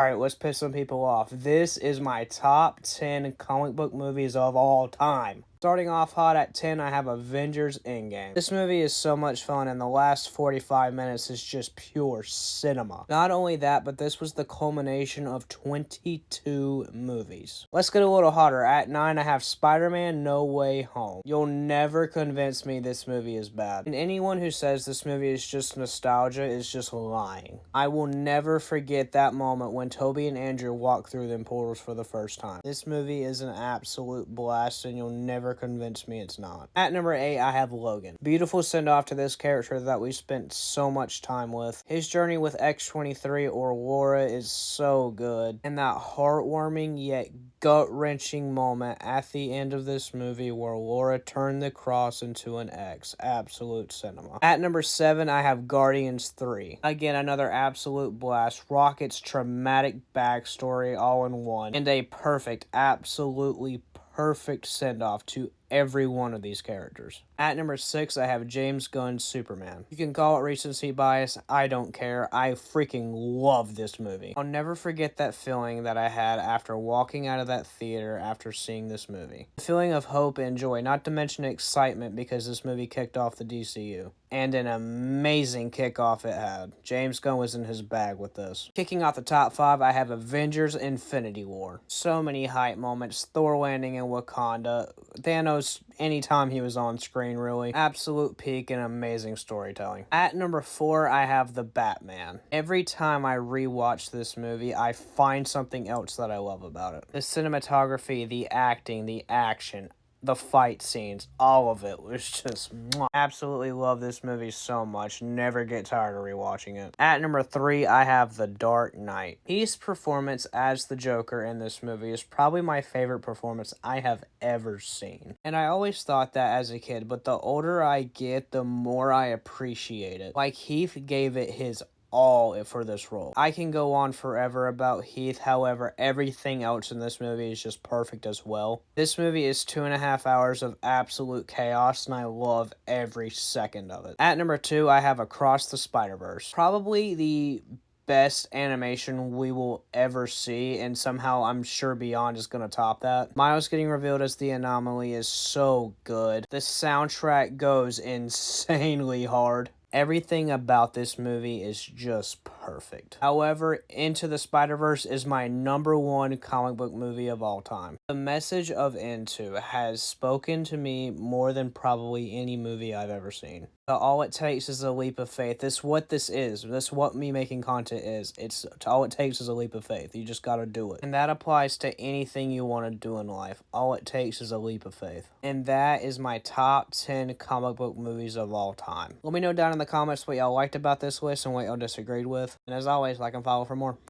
Alright, let's piss some people off. This is my top 10 comic book movies of all time. Starting off hot at 10, I have Avengers Endgame. This movie is so much fun, and the last 45 minutes is just pure cinema. Not only that, but this was the culmination of 22 movies. Let's get a little hotter. At 9, I have Spider-Man No Way Home. You'll never convince me this movie is bad. And anyone who says this movie is just nostalgia is just lying. I will never forget that moment when Toby and Andrew walked through them portals for the first time. This movie is an absolute blast, and you'll never convince me it's not. At number 8, I have Logan. Beautiful send-off to this character that we spent so much time with. His journey with X-23 or Laura is so good, and that heartwarming yet gut-wrenching moment at the end of this movie where Laura turned the cross into an X. Absolute cinema. At number 7, I have Guardians 3. Again, another absolute blast. Rocket's traumatic backstory all in one, and a perfect, absolutely perfect send-off to every one of these characters. At number 6, I have James Gunn's Superman. You can call it recency bias, I don't care. I freaking love this movie. I'll never forget that feeling that I had after walking out of that theater after seeing this movie. The feeling of hope and joy, not to mention excitement because this movie kicked off the DCU. And an amazing kickoff it had. James Gunn was in his bag with this. Kicking off the top 5, I have Avengers Infinity War. So many hype moments. Thor landing in Wakanda. Thanos anytime he was on screen, really. Absolute peak and amazing storytelling. At number 4, I have The Batman. Every time I rewatch this movie, I find something else that I love about it. The cinematography, the acting, the action, the fight scenes, all of it was just mwah. Absolutely love this movie so much. Never get tired of rewatching it. At number 3, I have The Dark Knight. His performance as the Joker in this movie is probably my favorite performance I have ever seen. And I always thought that as a kid, but the older I get, the more I appreciate it. Like, Heath gave it his all for this role. I can go on forever about Heath, however, everything else in this movie is just perfect as well. This movie is 2.5 hours of absolute chaos, and I love every second of it. At number 2, I have Across the Spider-Verse. Probably the best animation we will ever see, and somehow I'm sure Beyond is going to top that. Miles getting revealed as the Anomaly is so good. The soundtrack goes insanely hard. Everything about this movie is just perfect. However, Into the Spider-Verse is my number 1 comic book movie of all time. The message of Into has spoken to me more than probably any movie I've ever seen. All it takes is a leap of faith. This is what this is. This is what me making content is. It's all it takes is a leap of faith. You just gotta do it. And that applies to anything you want to do in life. All it takes is a leap of faith. And that is my top 10 comic book movies of all time. Let me know down in the comments what y'all liked about this list and what y'all disagreed with. And as always, like and follow for more.